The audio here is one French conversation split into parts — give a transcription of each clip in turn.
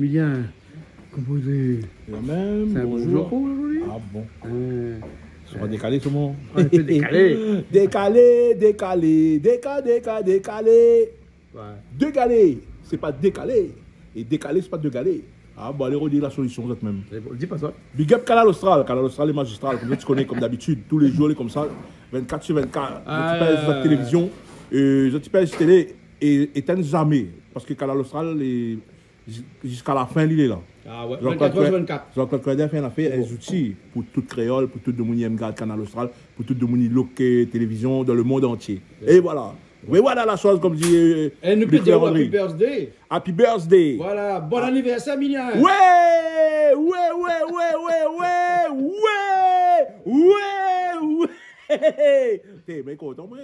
Maximilien, comment il est? La même, C'est un bonjour aujourd'hui? Ah bon. Ça va décaler tout le monde. Un peu décalé. Décalé. Ouais. Décalé, c'est pas décalé. Et décalé, c'est pas décalé. Ah bon, allez redire la solution, vous êtes même. Dis pas ça. Big up Canal Austral est magistral, comme tu connais comme d'habitude, tous les jours, comme ça, 24 sur 24. Je pèse sur la télévision, je pèse sur la télé et éteins jamais. Parce que Canal Austral, jusqu'à la fin, il est là. Ah ouais, 24 sur 24. Jean-Claude Credin fait des outils pour tout créole, pour tout le monde qui regarde Canal Austral, pour tout le monde qui loque télévision dans le monde entier. Et voilà. Mais voilà la chose, comme dit. Et nous peut dire happy birthday. Happy birthday. Voilà, bon anniversaire, Milien. Ouais. T'es bien content, moi?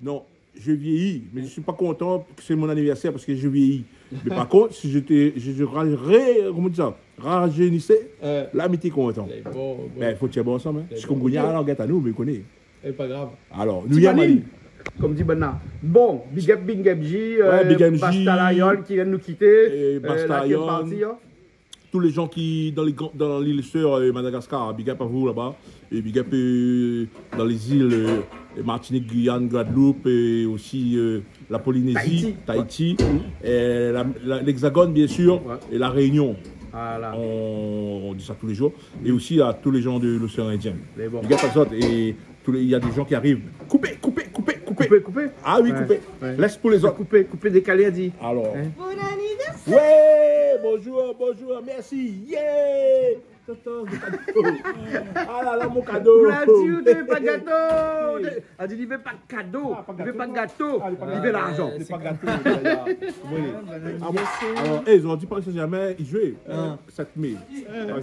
Non, je vieillis, mais je ne suis pas content que c'est mon anniversaire parce que je vieillis. Mais par contre, si rajeunissais, l'amitié content. Mais il faut tirer bon ensemble. Si on gagne alors, à nous, mais connaît. C'est pas grave. Alors, nous y allons. Comme dit Bernard. Bon, Big Up J, Basta Lion qui vient de nous quitter. Basta Lion. Tous les gens qui dans l'île Sœur Madagascar, Big Up à vous là-bas. Et Big Up dans les îles Martinique, Guyane, Guadeloupe et aussi la Polynésie, Tahiti, l'Hexagone bien sûr, et la Réunion. Voilà. On dit ça tous les jours. Et aussi à tous les gens de l'océan Indien. Big Up à ça. Et il y a des gens qui arrivent. Coupez. Ah oui, coupez. Ouais. Laisse pour les autres. Couper, décaler, a dit. Alors. Bon anniversaire. Ouais, bonjour, merci. Yeah. Ah là là, mon cadeau. Il ne veut pas de gâteau. Elle dit, il ne veut pas de cadeau. Il ne veut pas de gâteau. Il veut l'argent. Il ne veut pas de gâteau. Alors, ils ont dit pas que jamais ils jouaient. 7 mai.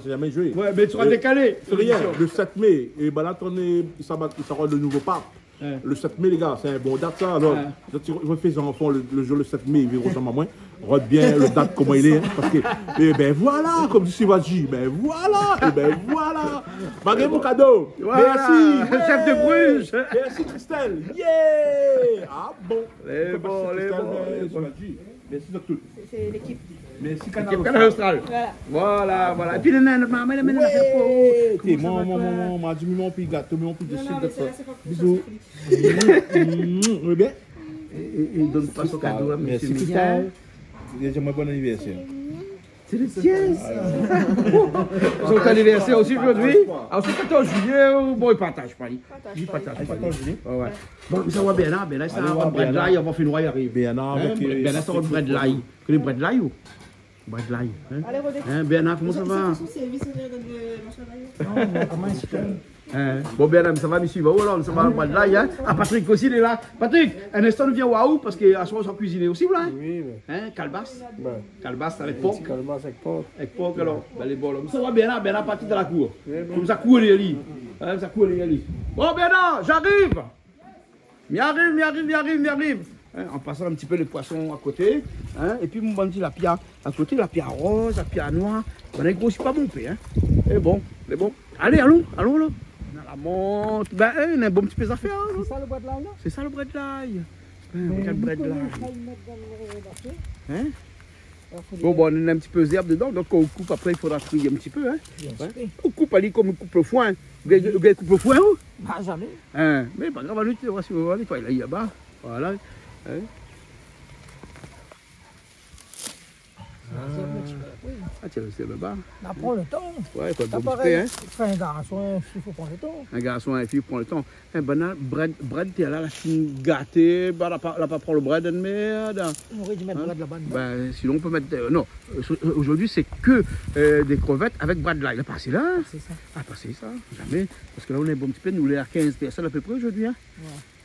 Jamais ils jouaient. Ouais, mais tu seras décalé. Rien. Le 7 mai. Et ben là, il sera le nouveau pape. Le 7 mai, les gars, c'est un bon date ça. Alors, je fais un enfant le jour le 7 mai, il vient ressemble à moi. Regarde bien le date, comment il est. Parce que, et ben voilà, comme dit Sivaji, ben voilà. Malgré mon cadeau. Voilà. Merci. Chef de Bruges. Merci, Christelle. Yeah. Ah bon. Les bons. Merci de tout. C'est l'équipe. Merci, Canal Austral. Voilà. Et puis, maman, elle amène la fête pour. Moi, m'a dit mon petit gâteau, mon petit dessus de ça. Bisous. Oui, bien. Il ne donne pas son cadeau à M. Milien. Déjà, bon anniversaire. C'est le tien. Son anniversaire aussi aujourd'hui. Alors, c'est 14 juillet, bon, il partage pas. Il partage pas. 14 juillet. Ouais. Bon, ça va bien là, ça va bread l'ail, on va faire une roue arrive. Bernard, Bernard, ça va bread l'ail. Tu connais bread l'ail ou? Bread l'ail. Allez, redécouvrir. Bernard, comment ça va? Non, comment il se fait? Bon, Bernard, ça va, monsieur? Voilà, ça va bread l'ail. Ah, Patrick aussi, il est là. Patrick, un instant, nous vient waouh, parce qu'à ce moment, on s'en cuisiner aussi, là. Oui, Calebasse. ben. Calebasse avec porc. Calebasse avec porc. Avec porc, alors. Ben, les bols. Ça va, Bernard parti dans la cour. Comme ça, court les lits. Ça court les lits. Bon, Bernard, j'arrive. M'y arrive. En passant un petit peu le poisson à côté. Et puis, mon bandit, la pierre à côté, la pierre rose, la pierre noire. On a grossi pas mon pé. Et bon. Allez, allons. On a la monte. Ben, on a un bon petit peu d'affaires. C'est ça le bois de l'ail là? C'est ça le bread l'ail. Regarde le bread l'ail. Bon, on a un petit peu d'herbe dedans, donc quand on coupe après, il faudra trier un petit peu. On coupe ali comme on coupe le foin. Vous avez coupé le foin où? Ah, jamais. Mais pas grave, on va si vous voulez, il est là-bas. Voilà. Ah, tiens, c'est là-bas. On prend le temps. Ouais, il faut Ça un bon petit paraît. peu, Faire un garçon, il faut prendre le temps. Un garçon et une fille prend le temps. Bread, t'es là, la fine gâtée, elle n'a pas prendre le bread de merde. On aurait dû mettre bread là-bas. Ben, sinon, on peut mettre. Non, aujourd'hui, c'est que des crevettes avec bread là. Il a passé là. C'est ça. Ah, passé ça, jamais. Parce que là, on est un bon petit peu, nous, les 15 personnes à peu près aujourd'hui. Hein.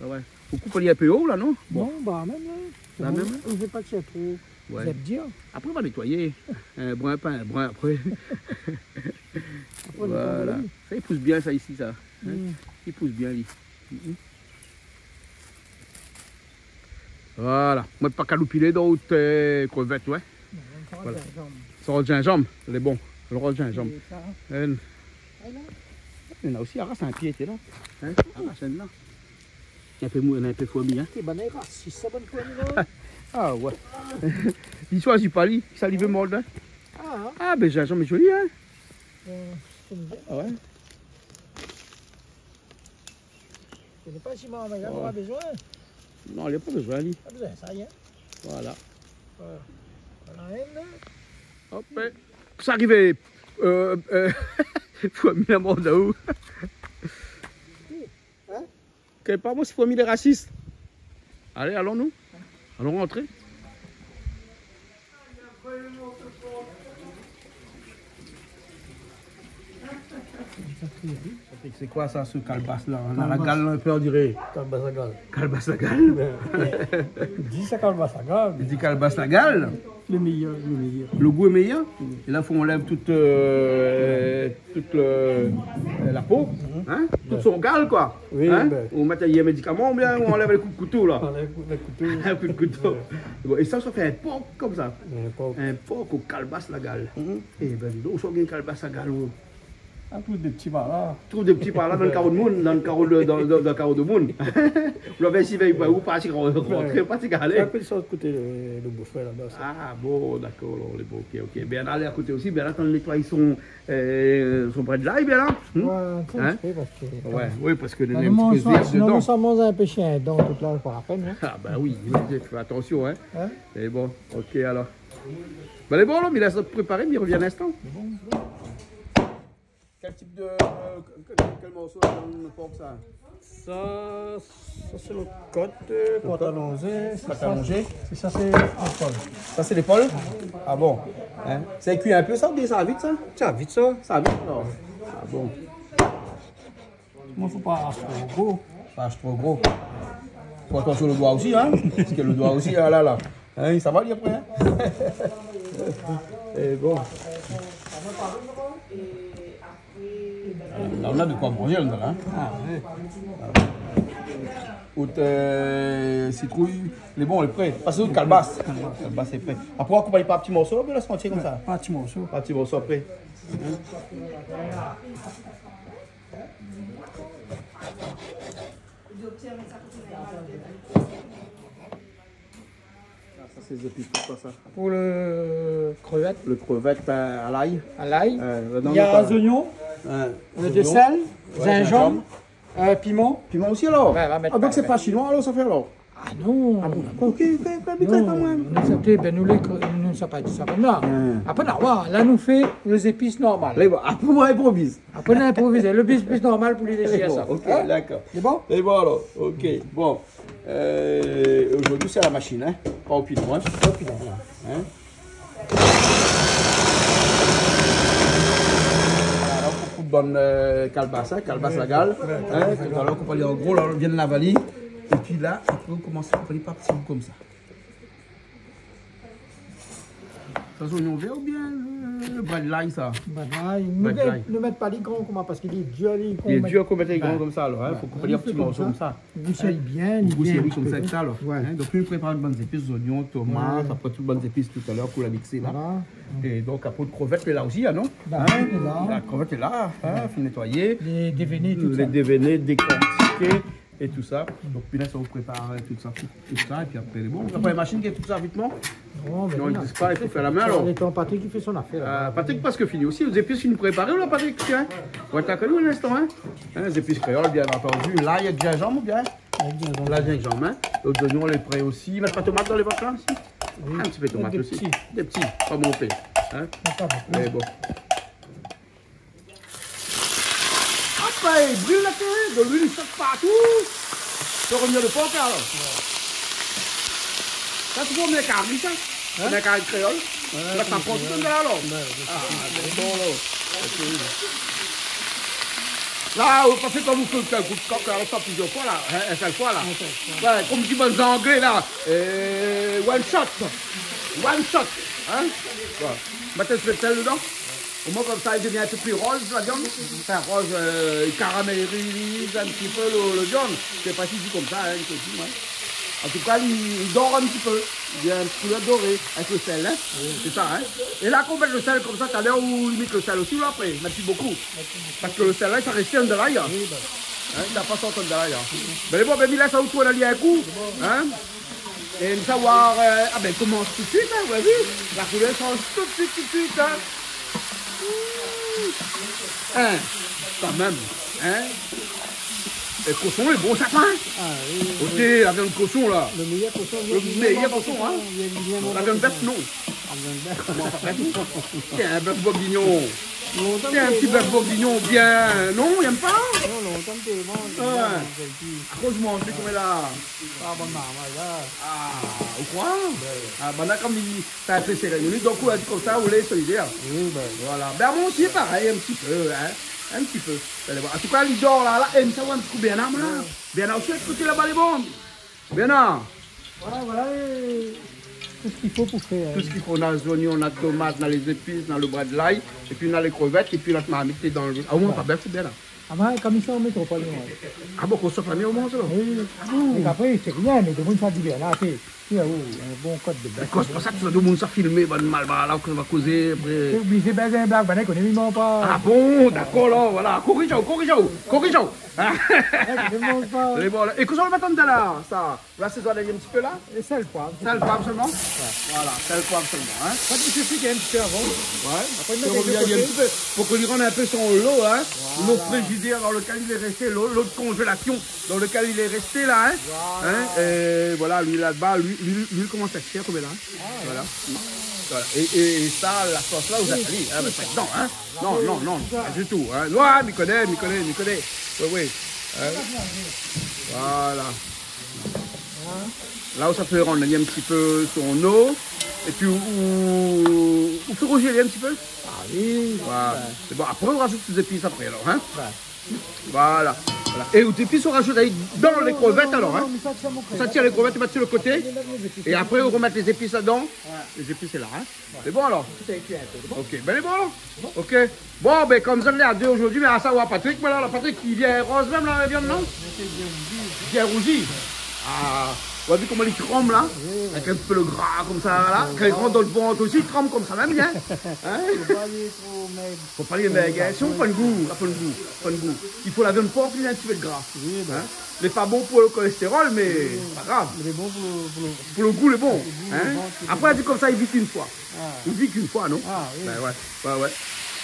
Ouais. Vous coupez un peu haut, là, non? Non, bah même là. Là, même? On ne veut pas que c'est trop. Ouais. Vous êtes dire. Après, on va nettoyer. Un brun après. Voilà. Ça, il pousse bien, ça, ici, ça. Il pousse bien, lui. Voilà. Moi, pas qu'à loupiler d'autres crevettes, ouais. Voilà. Ça aura le gingembre, c'est bon. Le rôle de gingembre. Il y en a aussi, arrache un pied, t'es là. Arrache un là. Il y a un peu fourmi, hein. C'est bon, c'est ça bonne fois, Ah ouais. Il choisit pas lui, ça lui veut mordre. Ah ben j'ai jamais joli hein. Ah ouais. Je ne sais pas si maman aura besoin. Non, il n'y a pas besoin lui. Pas besoin, ça y est. Voilà. Voilà, une. Hop. Ça arrivait. Faut mis la mort où? Hein? Quelque part, moi, c'est pour mis les racistes. Allez, allons-nous. Allons rentrer. C'est quoi ça, ce calebasse là? On a la gale un peu, on dirait. Calebasse à gale. Calebasse la gale. Dis ça calebasse à gale. Il dit calebasse la gale. Le meilleur, le meilleur. Le goût est meilleur. Et là, il faut qu'on enlève toute la peau, hein? Toute son gale, quoi. Oui, hein? ben. On met un médicament ou bien on enlève les coups de couteau, là. On enlève le couteau. Un coup de couteau. Bon, et ça fait un porc comme ça. Pas Un porc au calebasse la gale. Eh ben, dis donc, où sont les calebasse la gale? un peu de petits par là. Trouve des petits par là dans le carreau de monde, dans le carreau de monde. Vous l'avez si veille ou pas, si rentrer, pas si galé. Un peu de ça de côté le beau-frère là-bas. Ah bon, d'accord, on est bon, ok. Bien allez à côté aussi, bien là, quand on nettoie son bras de l'ail, bien là. Ouais, Hein? parce que. Ouais, oui, parce que les Sinon, un petit peu de sinon, dedans. ça mange un peu chien dedans toute la pour la peine. Hein? Ah bah oui, fais attention, hein. Hein? C'est bon, ok alors. Ben les bon, là, mais il a préparé, mais il revient à l'instant. Quel type de. Quel morceau dans le porc ça? Ça c'est le côte, côte allongée. Côte allongée. C'est ça, c'est l'épaule. Ça c'est l'épaule? Ah bon. Hein? C'est cuit un peu ça ou bien ça va vite ça? Ça vite ça. Ça va vite alors. Ah bon. Moi, faut pas trop gros. Pas trop gros. Faut attention le doigt aussi, hein? Parce que le doigt aussi, ah là là. Hein, ça va lui après, hein? Et bon. Là, on a de quoi manger, là. Hein? Ah, ouais. Autre citrouille, les bons, on est prêt. Passez au calebasse. Calebasse est prêt. Après, on accompagne pas un petit morceau, mais laisse entier comme ça. Pas de petits morceaux. Pas un petit morceau après. Ça, c'est les épices, pour quoi ça? Pour le crevette, Le crevette à l'ail. à l'ail. Il Il y a des oignons, de sel, Ouais, gingembre, piment. Piment aussi alors? Ouais, va mettre Ah donc pas- c'est pas chinois alors ça fait alors? Ah non. Ok, Non, nous appelons, ben nous ne sommes pas dit ça comme là. Après, là, nous fait les épices normales. Allez, bon, après moi improvise. Après, on a improvisé le épices normal pour les déchirer ça. Ok, Hein? d'accord. C'est bon? Et bon alors, ok, bon. Aujourd'hui c'est à la machine, hein? Pas au pilon, hein? Pas au pilon. Hein? Alors, beaucoup de bonne calebasse, hein? Calebasse la gale. Hein? Tout à l'heure, on va aller en gros, là, on vient de la vallée. Et puis là, après, on commence à faire par petits bouts comme ça. Ça, c'est oignon vert ou bien le bras de l'ail, ça? Ben là, ne mettent pas les grands comment parce qu'il est dur. Il est dur qu'on mette les grands comme ça, alors. Il faut couper les petits morceaux comme ça. Vous savez bien, Vous série comme ça, ça, alors. Ouais. Hein, donc, nous préparons de bonnes épices, oignons, tomates, après toutes bonnes épices tout à l'heure pour la mixer là. Voilà. Et donc, après, de crevettes, est là aussi, hein, non? La crevette est là. La crevette est là, hein, faut nettoyer. Les déveiner, tout Les ça. déveiner, décortiquer et tout ça. Donc, puis là, ça vous prépare tout ça, et puis après, bon. Après, la machine qui est tout ça rapidement. Non, mais Non, ils voilà. disent pas, il faut faire la main alors. C'est ton Patrick qui fait son affaire. Là. Patrick, parce que fini aussi, les épices fini préparées, là, Patrick, tiens. On va t'accueillir un instant, hein. Les épices créoles, bien entendu. Là, il y a du gingembre, bien. Là, gingembre, hein. Les oignons, on les prêt aussi. Ils mettent pas de tomates dans les boîtes là aussi? Un petit peu de tomates Des aussi. petits. Des petits, pas monter. Hein. Pas beaucoup. Mais bon. Après, il brûle la terre, de l'huile, il saute partout. Je reviens le porc, alors. Ça, c'est pour mes carnes, ça. Mes carnes créoles. Là, ça prend tout là, alors. Ah, c'est bon, là. Là, on va faire comme vous faites un coup de coq, là, on fait plusieurs fois, là. Hein, une seule fois, là. Ouais, comme dit bon anglais, là. One shot. One shot. Hein? Voilà. Mettez le sel dedans. Au moins, comme ça, il devient un peu plus rose, la viande. Enfin, rose, il caramérise un petit peu le viande. C'est pas si dit comme ça, hein, il se dit, ouais. En tout cas, il dort un petit peu. Il y a un petit peu doré avec le sel, hein. C'est ça, hein. Et là, qu'on met le sel comme ça, tout à l'heure, ou limite le sel aussi, ou après, merci beaucoup. Parce que le sel, là, ça reste un de l'ail. Hein, il n'a pas sorti de l'ail. Ben, bon, ben, il laisse ça où on a lié un coup. Hein. Et nous savoir, ah ben commence tout de suite, hein, vous avez vu? La couleur change tout de suite, hein. Hein, quand même, hein. Et le cochon est bon sapin. Ah oui. Ok, la viande de cochon là. Le meilleur poisson. Le meilleur poisson, hein. La viande bœuf, non. Comment ça fait? Tiens, un bœuf bourguignon. Tiens, un petit bœuf bourguignon bien. Non, il n'aime pas? Non, longtemps que tu manges. Après, je mange, comment là? Pas bon maman, là. Ah, ou quoi? Ah, ben là, comme il t'a appelé cérémonie, donc on a dit comme ça, vous les solidaire. Oui, ben. Voilà. Ben, moi aussi, pareil, un petit peu, hein. Un petit peu. En tout cas, l'idole là, elle ça va un coup bien là. Bien aussi, écoutez là-bas les bombes. Bien là. Voilà, tout ce qu'il faut pour faire. Tout ce qu'il faut, on a les oignons, on a les tomates, on a les épices, on a le bras de l'ail, et puis on a les crevettes, et puis notre marmite dans le. Ah, au moins, pas bien, c'est bien là. Ah, mais comme ça, on met trop pas loin. Ah bon, qu'on soit pas mis au moins, ça. Oui. Et après, c'est rien, mais de monde ça dit bien là, c'est un bon code de blague. C'est pour ça que tout le monde s'est filmé, ben mal, là, qu'on va causer, après. C'est obligé de faire un blague, ben, qu'on n'est même pas. Ah bon, d'accord, là, voilà. Corrigeons. Ah. Ne mange pas. Les bons, là. Et qu'on le matin de là, ça. Là, c'est ça, un petit peu là. Et sel, poivre. Sel, poivre seulement. Voilà, sel, poivre seulement, hein. Pas il suffit qu'il y ait un petit peu avant. Ouais, Après, il revient un petit peu pour qu'on lui rende un peu son lot, hein. L'eau frigidaire dans lequel il est resté, l'eau de congélation dans lequel il est resté là, hein. Hein? Et voilà, lui là-bas, lui commence à chier comme là. Voilà. Voilà. Et ça, la sauce là, vous avez dit, hein, non, hein. Non, pas du tout, hein. Ouais, m'y connaît. Oui. Hein? Voilà. Là où ça peut rendre un petit peu son eau. Et puis, où fait rougir un petit peu. Ah oui. Voilà. C'est bon, après on rajoute des épices après alors, hein. Voilà. Et où tes épices on rajoute dans les crevettes alors, hein. Ça tire les crevettes, tu mets sur le côté. Et après on remet les épices là-dedans. Les épices c'est là, hein. C'est bon alors. Ok, ben c'est bon alors. Ok. Bon, ben comme ça on est à deux aujourd'hui, mais à savoir Patrick, mais là, Patrick qui vient rose même là, la viande, non? Bien rougi. Ah. Vous avez vu comment il tremble là, avec un peu le gras comme ça là, quand il rentre dans le ventre aussi, il tremble comme ça même bien. Hein? Faut pas les maigres, hein? Si on prend le goût, il faut la viande forte, il y a un petit peu de gras. Hein? Mais pas bon pour le cholestérol, mais pas grave. Il est bon pour le goût, il est bon. Hein? Après, dit comme ça, il vit qu'une fois. Il vit qu'une fois, non? Ah oui. Ben ouais.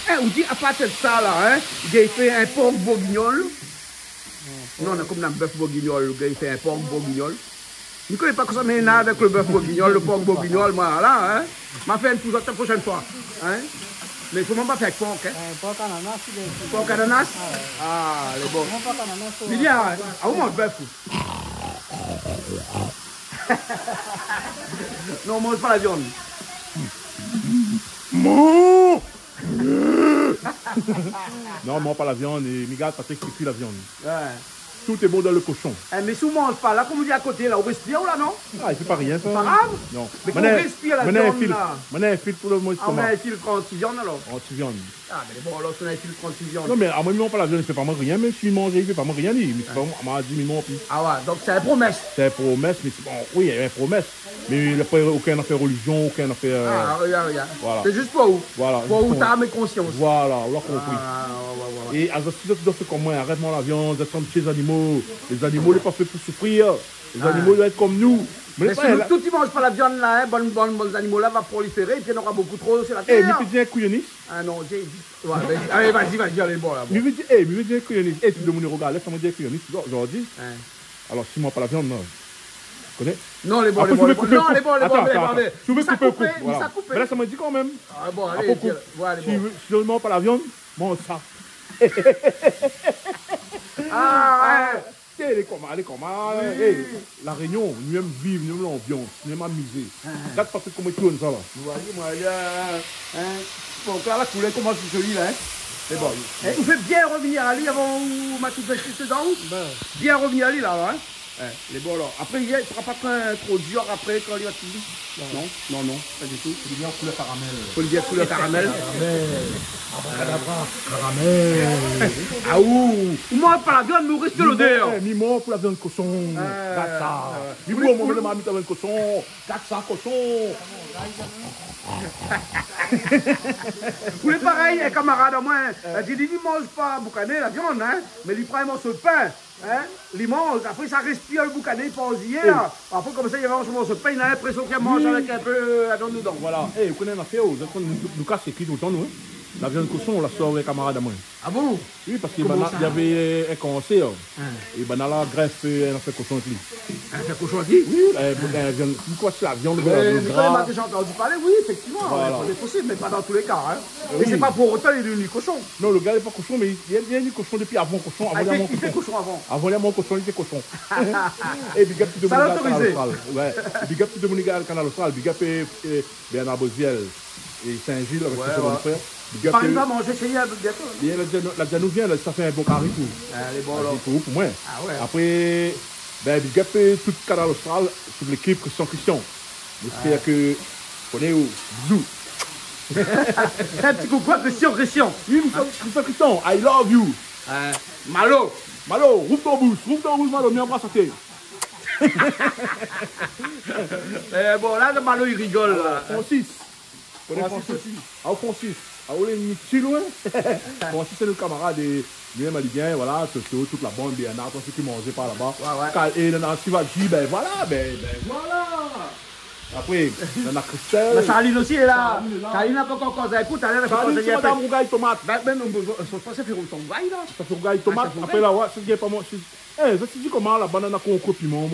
Hein, on dit à partir de ça là, hein, il a fait un porc bourguignol. Non, on a comme un bœuf bourguignol, le gars il fait un porc bourguignol. Je ne connais pas que ça mène avec le bœuf bourguignol, le porc bourguignol, moi, là, hein. M'a fait une pousse la prochaine fois, hein. Mais il ne faut même pas faire avec porc, hein. Porc ananas. Porc ananas? Ah, les bons. Il y a, ah, où mange bœuf? Non, on ne mange pas la viande. Non, on mange pas la viande et Miguel Patrick qui cuit la viande. Ouais. Tout est bon dans le cochon. Mais si on ne mange pas, là, comme on dit à côté, là, on respire ou là, non? Ah, il fait pas rien, ça. Pas grave? Non. Mais qu'on respire la viande, là. Maintenant, un fil pour le moins. Ah, on a un fil 36 viande, alors? 36 viande. Ah, mais bon, alors, on a un fil 36 viande. Non, mais à moi, il ne mange pas la viande, il fait pas moi rien, mais si il mange, il fait pas moi rien, mais c'est pas moi, dit, il mange plus. Ah ouais, donc c'est une promesse. C'est une promesse, mais c'est bon, oui, il y a une promesse. Mais il n'y a pas aucun affaire religion, aucun affaire. Ah, regarde. Voilà. C'est juste pour où? Voilà. Pour où t'as mes consciences. Voilà, on l'a compris. Ah, ouais. Et à ce que tu fais comme moi, arrête-moi la viande, d'être comme les animaux. Les animaux, ils ne sont pas faits pour souffrir. Les animaux doivent être comme nous. Mais si tout ne mange pas la viande là, hein, bons animaux là va proliférer et puis il y en aura beaucoup trop sur la Eh, terre. mais tu dis un couilloniste. Ah non, j'ai dit. Ouais, allez, vas-y, allez, bon là. Mais tu dis un couilloniste. Eh, tu me demandes, regarde, laisse-moi dire un couilloniste. Aujourd'hui, alors si moi pas la viande, non. Tu connais? Non, les bons, Après, les bons. tu veux couper Non, les bons, les bons. Tu veux couper au coupe. Il s'est coupé. Mais là, ça m'a dit quand même. Ah bon, À allez, propos, voilà, les si bons. je ne mange pas la viande, mange ça. Ah, ouais. Les commandes, la réunion, nous aimons vivre, nous aimons l'ambiance, nous aimons amuser. Regarde parce que comment tu tournes ça là. Moi, bon, là, la couleur commence jolie là, hein. C'est bon. Vous faites bien revenir à lui avant ou ma toute petite dedans? Bien revenir à lui là, hein. Les bons alors. Après, il ne sera pas trop dur après quand il va finir. Non, pas du tout. Il est bien couleur caramel. Il faut bien couleur caramel. Caramel. Ah ouh. Moi, pas la viande, nous reste l'odeur. Mi-mort pour la viande cochon. Regarde ça. Mi-mort, on va mettre la viande cochon. Regarde ça, cochon. Vous les pareil, un camarade à moi, il dit, il ne mange pas boucané, la viande, hein, mais il prend un morceau de pain. Hein, il mange, après ça respire le boucané, il pense hier. Après, comme ça, il mange un morceau de pain, il a l'impression qu'il mange avec un peu à donner dedans. Voilà. Et vous connaissez l'affaire, Lucas écrit tout le temps, nous. La viande cochon, on la sort avec un camarade à moi. Ah bon? Oui, parce qu'il y avait un cancer. Et ben dans la greffe, on a fait cochon avec lui. Un fait cochon aussi? Oui, quoi c'est la viande, le Il gras. m'a déjà entendu parler, oui, effectivement. Voilà. C'est possible, mais pas dans tous les cas. Hein. Oui. Et c'est pas pour autant il est devenu cochon. Non, le gars n'est pas cochon, mais il a du cochon depuis avant cochon. Ah, il fait cochon avant. Avant il y a mon cochon, il était cochon. Et big up tout le Ça monde l'a au Canal autorisé. Austral. Ouais. Big up tout le monde au Canal Austral. Big up Bernard Boziel et Saint-Gilles avec ses seconds frères. Big up. Paris va manger chez lui bientôt. Hein. La Janouvienne, ça fait un bon carré tout. Les bons Ah, alors. pour moi. Ah ouais. Après, ben, big up tout le Canal Austral sur l'équipe Christian. J'espère que on est où? Bisous. Un petit coucou à Christian. Oui, Christian, I love you. Malo. Malo, rouvre ton bouche, Malo, viens embrasser tes. Bon, là, le Malo, il rigole. Là. Francis. On est Francis Francis. aussi. Ah, Francis. Ah, on est petit loin. Francis, c'est le camarade et lui-même, il vient, voilà, toute la bande, Bernard, tous ceux qui mangeaient par là-bas. Ouais. Et le Nancy va dire, ben voilà. Après, on a Christelle. Mais Charline aussi est là. Charline est là. Charline n'a pas encore causé. Écoute, elle a Charline, c'est madame Rougaille Tomate. Ben, je pense que c'est ton vaille là. Ça fait Rougaille Tomate. Ah, ça fait Après, là, ouais, c'est pas moi. Eh, ça se dit comment la banane a concro piment,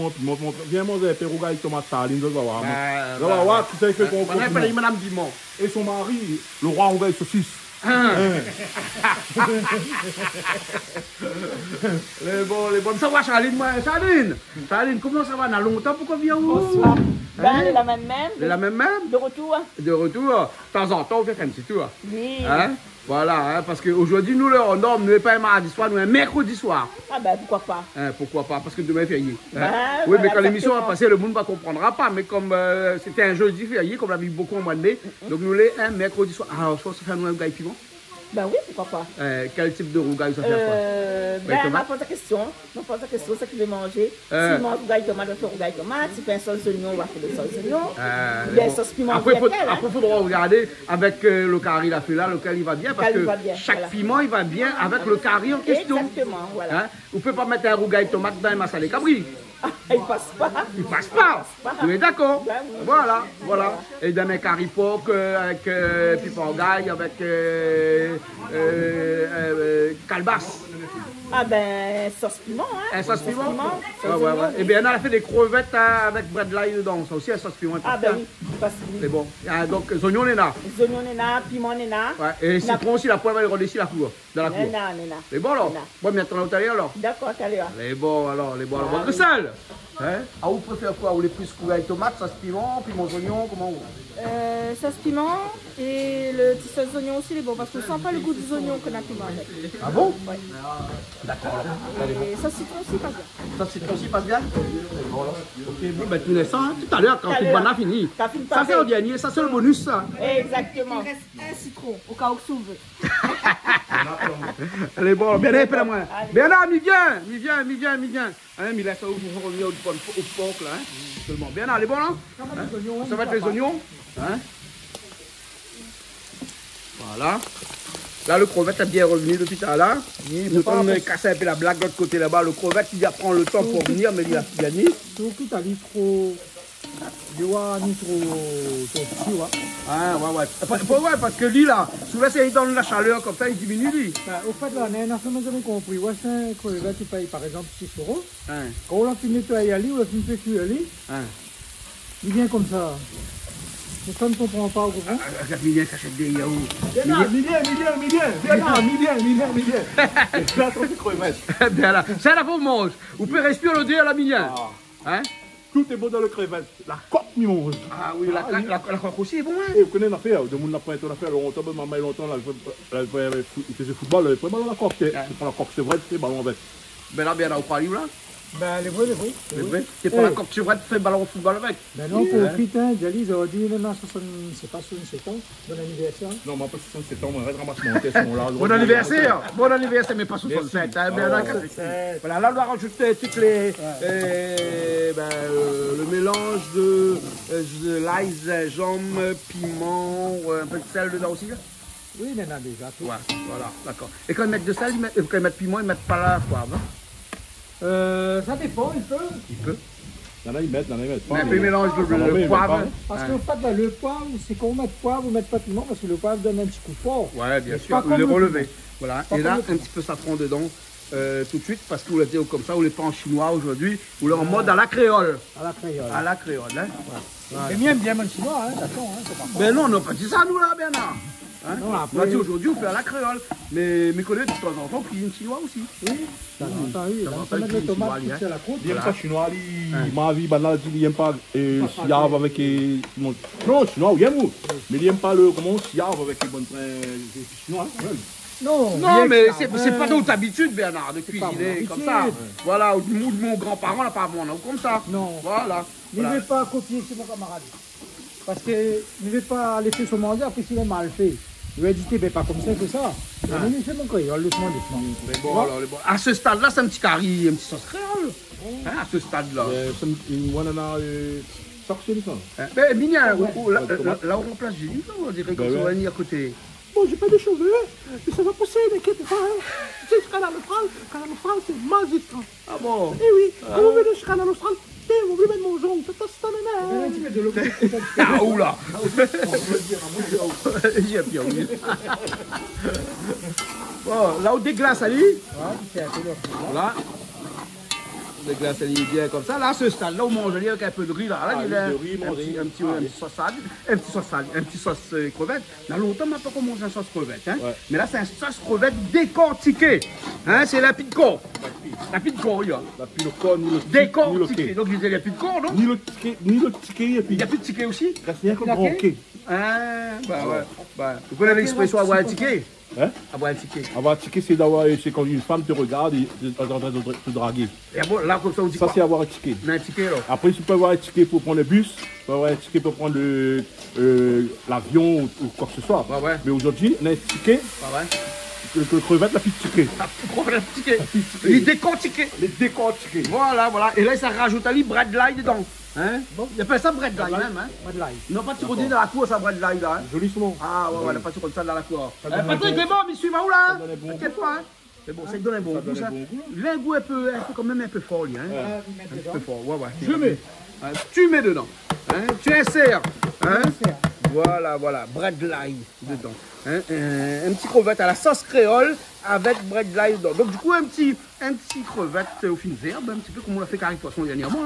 viens manger un Rougaille Tomate Charline, ça va voir. Ça va voir, tu sais, il fait concro On appelle piment. Madame Dimon. Et son mari, le roi Rougaille Saucisse. Les bons. Ça va, Charline, moi. Charline, comment ça va? On a longtemps pour qu'on vienne où? Bonsoir. Ben, la même. La même? De retour. De retour. De temps en temps, on fait un petit tour. Oui. Hein? Voilà, hein, parce qu'aujourd'hui, nous, le norme, nous n'est pas un mardi soir, nous un mercredi soir. Ah ben, pourquoi pas. Hein, pourquoi pas? Parce que demain est férié. Hein? Ben, Oui, voilà, mais quand l'émission va exactement. passer, le monde ne va comprendra pas. Mais comme c'était un jeudi férié, comme on l'a vu beaucoup au mois de mai, donc nous, les un mercredi soir. Alors, je pense que ça fait un rougaille piment. Ben oui, pourquoi pas. Quel type de rougaille ça fait Ben, tomate. ma pose la question, ça qu'il veut manger. S'il mange rougaille tomate, on fait rougaille tomate. S'il fait un sauce oignon, on va faire le sauce oignon. Bien, bon. sauce piment. Après, bien, hein. il faudra regarder avec le curry il a fait là, lequel il va bien, parce Lequel que il va bien, chaque voilà. piment, il va bien avec le curry en question. Exactement, voilà. Hein? Vous ne pouvez pas mettre un rougaille tomate dans un masala cabri. Ah, il passe pas. Il passe pas. Tu es d'accord? Ben oui. Voilà. Et dans un curry pork avec pipangaille, avec calebasse. Ah ben, sauce piment, hein. Un sauce piment? sauce Ouais. oignon. Et bien, on a fait des crevettes avec bread l'ail dedans. Ça aussi, un sauce piment. Ah ben oui, parce que C'est bon. Donc, les oignons, on est là. les oignons, on est là, piment, on est là. Ouais. Et les citrons aussi, la poêle va les redessus la cour. Dans la cour. On est là. C'est bon, alors? Là. Bon, maintenant, on est alors. D'accord, t'as l'air. Les bons, alors. Votre sel? Hein? Ah, vous préférez quoi? Vous les plus couverts avec tomates, sauce piment, piment oignon, comment vous? Sauce piment et le petit sauce oignon aussi, il est bon parce qu'on sent pas le goût des oignons qu'on a piment avec. Ah bon? Ouais. D'accord. Et sauce citron aussi, pas bien. Ça, c'est aussi pas bien? Voilà. Ok, bon, ben, tu laisses ça, hein, tout à l'heure, quand Tout à tu l'heure. as fini. T'as fini Ça, par c'est au dernier, ça, c'est le bonus, ça. Exactement. Il reste un citron au cas où tu veux. Elle est bonne. Bernard, appelle-moi. Bernard, il vient. Hein, il laisse ça où pour revenir au porc, là. Hein. Seulement. Bernard, elle est bonne, hein? Ça va être les oignons. Hein? Voilà. Là, le crevette est bien revenu depuis tout à l'heure. Nous on a cassé un peu la blague de l'autre côté là-bas. Le crevette, il va prendre le temps pour venir, mais il a gagné. Surtout, t'as ni trop. Ni trop petit, ouais. Ah, ouais. Parce que lui, là, souvent, c'est il donne la chaleur comme ça, il diminue, lui. Au fait, là, on a jamais compris. Ouais, c'est un crevette, tu payes par exemple 6 €. Hein, Quand on l'a fait nettoyer à lui, on l'a fait cuire à lui, hein. il vient comme ça. Mais ça ne comprend pas, vous comprenez? Il vient s'achète des yaourts. Bien là. Ça, là, vous mange. Vous pouvez respirer l'odeur à la mignonne. Hein? Tout est bon dans le crevette. La coque mimouse. Ah oui, la coque aussi est bon, hein? Et vous connaissez l'affaire, de mon après on a fait longtemps, maman longtemps, il faisait football, il fait ballon la coque, la coque c'est vrai, c'est ballon avec. Ben là, bien là, au Paris, là. Ben, les vrais, les vrais. C'est vrai. C'est pas la coque sur tu fais ballon au football avec. Ben non, pour putain, Jali, ils ont dit, non, c'est pas 67 ans. Bon anniversaire. Non, moi, pas 67 ans, moi, je ramasse mon test, mon là. Bon anniversaire, mais pas 67. Hein, voilà, là on doit rajouter toutes les, le mélange de l'ail, gingembre, piment, un peu de sel dedans aussi. Là. Oui, il y en a déjà. Ouais, voilà, d'accord. Et quand ils mettent de sel, quand ils mettent piment, ils mettent pas la poivre. Hein? Ça dépend, il peut. Il peut. Il y en a, ils mettent pas. Mais un peu mélange le poivre. Parce qu'en fait, là, le poivre, c'est qu'on met poivre ou met pas de piment, parce que le poivre donne un petit coup fort. Ouais, bien sûr, vous le relevez. Voilà, et là, un petit peu safran dedans. Tout de suite, parce que vous l'avez comme ça, vous l'avez pas en chinois aujourd'hui, vous l'avez en mode à la créole. À la créole. À la créole, hein. Ouais. Et bien mon chinois, hein, d'accord, hein, c'est pas Ben non, on n'a pas dit ça, nous, là, Bernard. Hein? Non, après... On a dit aujourd'hui, on fait à la créole. Mais mes collègues, de temps en temps, cuisinent chinois aussi. Oui, ça va, oui. On met les tomates toutes à la côte. Il aime pas chinois, il m'a vu, il aime pas siave avec. Non, chinois, il aime, mais il aime pas le. Comment siave avec les bonnes chinois, Non, mais c'est pas notre habitude, Bernard, de cuisiner comme ça. Voilà, ou de mon grand-parent, là, pas mon comme ça. Non. Voilà. Ne vais pas continuer chez mon camarade. Parce que ne vais pas laisser son manger après s'il est mal fait. Je vais dire, ben pas comme ça, c'est ça. Mais il fait mon créole, doucement. Mais bon, alors, à ce stade-là, c'est un petit curry, un petit sauce créole. Hein, à ce stade-là. Ben, Mignon, là, on remplace Julie, on dirait qu'on va venir à côté. Bon, j'ai pas de cheveux, mais ça va pousser, n'inquiète pas. Tu sais, Canal Austral, c'est magique. Ah bon? Eh oui, quand vous venez chez Canal Austral, vous voulez mettre mon jonc, c'est un ménage. Un petit peu de l'eau. Ah, oula! Bon, là, on déglace, Ali. Voilà. On déglace, Ali, bien comme ça. Là, ce stade-là, on mange avec un peu de riz. Là, il y a un petit sauce salade, un petit sauce crevette. Là, longtemps, on n'a pas mangé un sauce crevette. Hein? Ouais. Mais là, c'est un sauce crevette décortiqué. Hein? C'est la pique-corps. La pique-corps, il y a. La pique-corps, ni le décortiqué. Donc, je disais, il n'y a plus de corps, non? Ni le ticket. Il n'y a plus de ticket aussi? Il y a que le broquet. Ah, bah ouais. Vous connaissez l'expression avoir un ticket? Hein? Avoir un ticket. Avoir un ticket, c'est quand une femme te regarde et est en train de te draguer. Et bon, là, comme ça, on dit ça, quoi? c'est avoir un ticket. Un ticket, alors. Après, tu peux avoir un ticket pour prendre le bus, tu peux avoir un ticket pour prendre l'avion ou quoi que ce soit. Ouais. Mais aujourd'hui, on a un ticket. Le crevette, la petite ticket. La petite ticket. Les décortiqués. Les décortiqués. Voilà. Et là, ça rajoute un livre bread light dedans. Hein? Bon. Il appelle ça bread light même. Hein? Bread light. Ils n'ont pas tiré dans la cour, ça, bread light là. Hein? Joli son nom. Ah ouais, on n'a pas tiré ça dans la cour. Patrick, les bombes, ils suivent où là? T'inquiète pas. Hein? C'est bon, ça donne un bon goût. Ça. Il a un goût quand même un peu fort, lui. Hein? Un peu fort, ouais. Je mets. Tu mets dedans. Hein? Tu insères. Hein? Voilà, bread light dedans. Hein? Un petit crevette à la sauce créole avec bread light dedans. Donc du coup, un petit crevette aux fines herbes, un petit peu comme on l'a fait carré poisson dernièrement.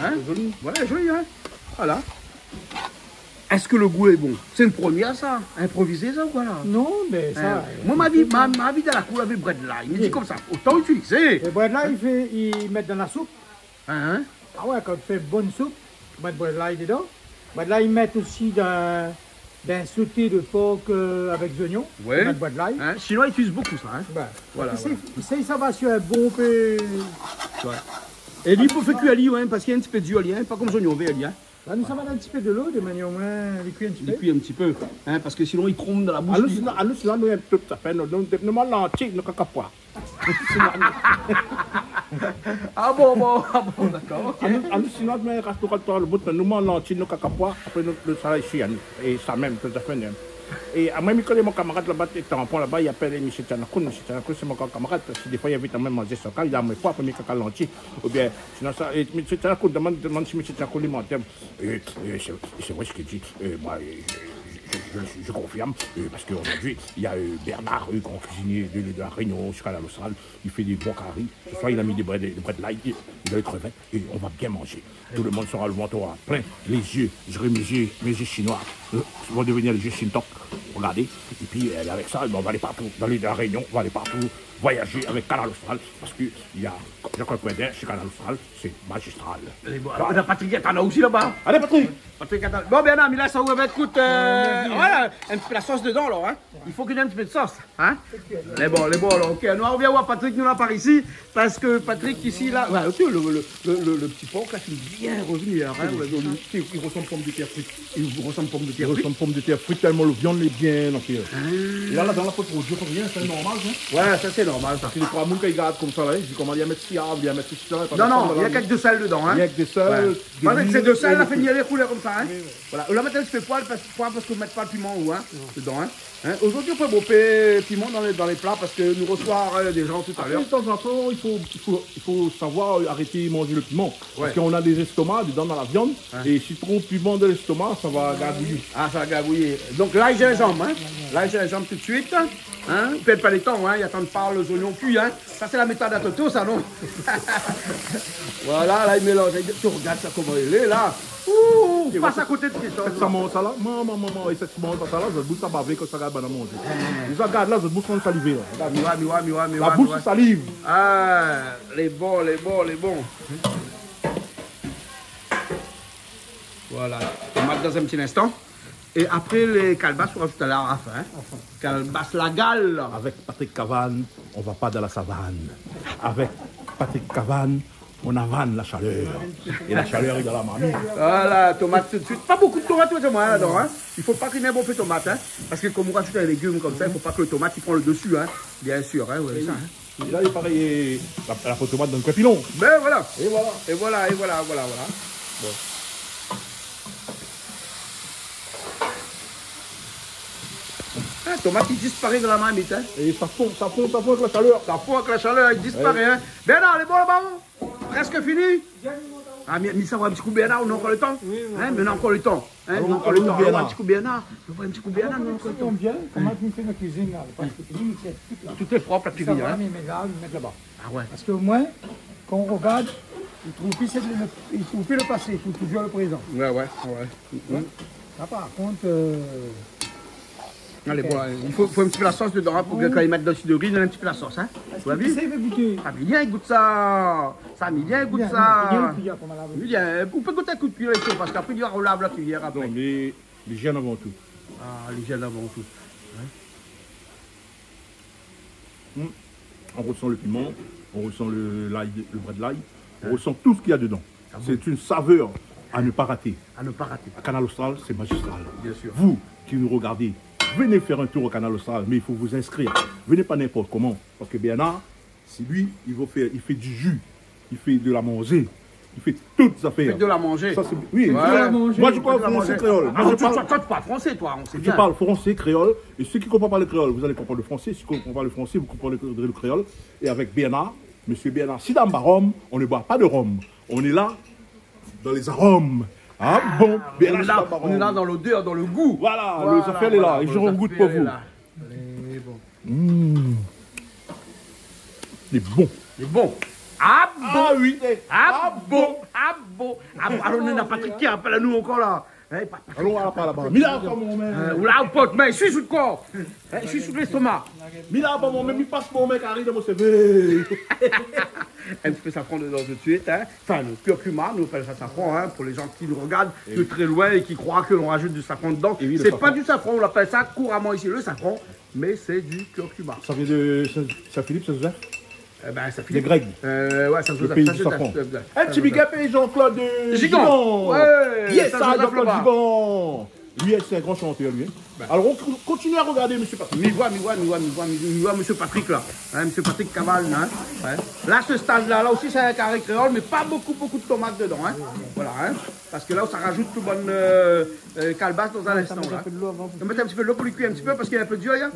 Hein? Joli. Ouais, joli, hein? Voilà. Est-ce que le goût est bon? C'est une première, ça? Improviser, ça ou quoi là? Non, mais ça... moi, ma vie dans la cour avec bread light. Il me dit comme ça, autant utiliser. Le bread light, ils mettent dans la soupe. Hein? Ah ouais, quand tu fais bonne soupe, ils mettent bread light dedans. Bread light, ils mettent aussi d'un sauté de porc avec des oignons. Ouais. Bread light. Hein? Chinois ils utilisent beaucoup ça. Hein? Ben, voilà. Ça va sur un bon peu. Ouais. Et lui, il faut faire cuire à l'huile, hein, parce qu'il y a un petit peu d'huile, hein, pas comme les oignons verts. Hein? Là, nous sommes un petit peu de l'eau, de manière au moins, il cuit un petit peu. Il cuit un petit peu, hein, parce que sinon il trompe dans la bouche. Alors, sinon, nous sommes tout à fait, nous sommes l'entier, nous sommes Ah bon, d'accord. Sinon, nous sommes le bout, nous sommes l'entier, nous sommes après le salaire ici, et ça même, tout à fait. Et à moi, je connais mon camarade là-bas, là-bas, il appelle M. Tchanakoun. M. Tchanakoun, c'est mon camarade, parce que des fois, il invite à même manger son cas, il a mes fois, premier caca l'entier. Ou bien, sinon, ça, et M. Tchanakoun demande si M. Tchanakoun lui m'entend. C'est vrai ce qu'il dit. Moi, je confirme, parce qu'aujourd'hui, il y a Bernard, grand cuisinier de la Réunion, jusqu'à la Losral, il fait des bons caries. Ce soir, il a mis des bread light, il y a les crevettes et on va bien manger. Tout le monde sera le ventre plein, les yeux, je dirais mes yeux chinois, vont devenir les yeux Shintok. Regardez, et puis avec ça, on va aller partout, dans la Réunion, on va aller partout, voyager avec Canal Austral, parce qu'il y a, je crois que chez Canal Austral, c'est magistral. On a Patrick t'en as aussi là-bas. Allez Patrick. Bon, Bernard, mais là, ça ouvre, écoute, voilà, un petit peu la sauce dedans, alors, hein. Il faut qu'il y ait un petit peu de sauce, hein. Les bons, alors, ok. Nous, on revient voir Patrick, nous, là, par ici, parce que Patrick, ici, là, ouais, ok, le petit porc, là, qui est bien revenu, hein. Il ressemble pomme de terre frite. Il ressemble pomme de terre frite. Il ressemble pomme de terre frite, tellement le viande est bien entière. Et là, dans la pote rouge, rien, c'est normal, hein. Ouais, ça, c'est normal, ça. Parce que les trois moules, quand ils gardent comme ça, là, ils disent comment il y a mettre sillard, il y a mettre ça. Non, il y a quelques de sel dedans, hein. Il y a que des sels. Avec ces deux sels, là, fait nier les couleurs comme ça, hein. Voilà. Là, maintenant, je fais poil parce que vous mettez pas le piment ou hein, dedans. Hein. Aujourd'hui, on peut boper piment dans les plats parce que nous recevons des gens tout à l'heure. De temps en temps, il faut savoir arrêter de manger le piment. Parce qu'on a des estomacs dedans dans la viande. Et si trop de piment dans l'estomac, ça va gagouiller. Ah, ça va gagouiller. Donc, l'ail gingembre. Hein. L'ail gingembre tout de suite. Hein. Perdez pas les temps. Hein. Il y a tant de parler, les oignons cuits. Hein. Ça, c'est la méthode à Toto, ça, non? Voilà, là, il mélange. Tu regardes ça comment il est, là. Ouh, passe à côté de Christophe. Ça mange ça là, maman, et cette mange ça là, je bouge ça baver quand ça regarde à manger. Ils regardent là, je bouge sans saliver là. La bouche salive. Ah, les bons. Voilà, on marque dans un petit instant. Et après les calbasses, on rajoute à la fin. Hein. Calbasse la gale. Avec Patrick Cavane, on va pas dans la savane. Avec Patrick Cavane, on avane la chaleur. Et la chaleur est dans la marmite. Voilà, tomate tout de suite. Pas beaucoup de tomates là-dedans. Hein. Il ne faut pas qu'il y ait un bon peu de tomate. Hein. Parce que comme on rajoute un légume comme ça, il ne faut pas que le tomate il prend le dessus. Hein. Bien sûr. Hein, ouais, ça, hein. Et là, il est pareil, la tomate dans le crépilon. Ben voilà. Et voilà. Bon. La tomate il disparaît de la marmite. Hein. Et ça fond avec la chaleur. Ça fond avec la chaleur, il disparaît. Hein. Bernard, les bons là-bas. Presque fini. Ah, mais ça va un petit coup Bernard, on a encore le temps. Hein, mais on a encore le temps. Hein, on a encore le temps. On va un petit coup Bernard. On va un petit coup Bernard, on a encore le temps. Bien, comment tu fais la cuisine là? Parce que cuisine, c'est tout là. Tout est propre, la cuisine. Ça va, mais là, ils mettent là-bas. Ah ouais. Parce qu'au moins, quand on regarde, ils trouvent plus le passé, ils trouvent toujours le présent. Ouais. Ça, par contre, allez, bon, il faut un petit peu la sauce dedans hein, pour que quand ils mettent dessus de riz, il y a un petit peu la sauce. Hein. est-ce que ça, il veut goûter? Ça me vient, il goûte ça. Ça me vient, il goûte ça. On peut goûter un coup de cuillère parce qu'après, il y aura on lave la cuillère après. Donc, l'hygiène avant tout. Ah, l'hygiène avant tout. On ressent le piment, on ressent le bras de l'ail, on ressent tout ce qu'il y a dedans. C'est une saveur à ne pas rater. À ne pas rater. À Canal Austral, c'est magistral. Bien sûr. Vous qui nous regardez, venez faire un tour au Canal Austral, mais il faut vous inscrire. Venez pas n'importe comment. Parce que Bernard, c'est lui, il fait du jus, il fait de la manger, il fait toutes les affaires. Il fait de la manger. Ça, oui, ouais. Moi je parle français créole. Toi, tu parles français, toi, on sait bien. Je parle français créole. Et ceux qui ne comprennent pas le créole, vous allez comprendre le français. Ceux qui ne comprennent pas le français, vous comprendrez le créole. Et avec Bernard, monsieur Bernard, si dans le rhum, on ne boit pas de rhum. On est là dans les arômes. Ah bon, on est là dans l'odeur, dans le goût. Voilà, le affaire est là. Et je goûte pour vous. Il est bon. Il est bon. Ah bon. Ah oui. Ah bon. Ah bon. Alors on n'a pas Patrick qui appelle à nous encore là. Allons à là-bas. Mila pas mon mec. Là, pote, mais je suis sous le corps. Je suis sous l'estomac. Mila pas mon mec, il passe mon mec, arrive dans mon CV. Un petit peu safran dedans tout de suite. Hein. Enfin, le curcuma, nous appelle ça safran, hein, pour les gens qui nous regardent de très loin et qui croient que l'on rajoute du safran dedans. C'est pas du safran, on l'appelle ça couramment ici le safran, mais c'est du curcuma. Ça vient de Saint-Philippe, ça se fait? Ben, ça fait des Grecs. Ouais, ça se le pays du safran. Un petit big up et Jean-Claude Gigon. Ouais. Yes, ça, Jean-Claude Gigon. Lui, c'est un grand chanteur, lui. Alors, on continue à regarder, monsieur Patrick. Mi voit, monsieur Patrick, là. Hein, monsieur Patrick Caval, hein. Ouais. Là, ce stade-là, là aussi, c'est un carré créole, mais pas beaucoup de tomates dedans, hein. Voilà, hein. Parce que là, ça rajoute tout bonne calebasse dans un instant, là. On met un petit peu de l'eau pour les cuire un petit peu, parce qu'il y a un peu d'huile, hein.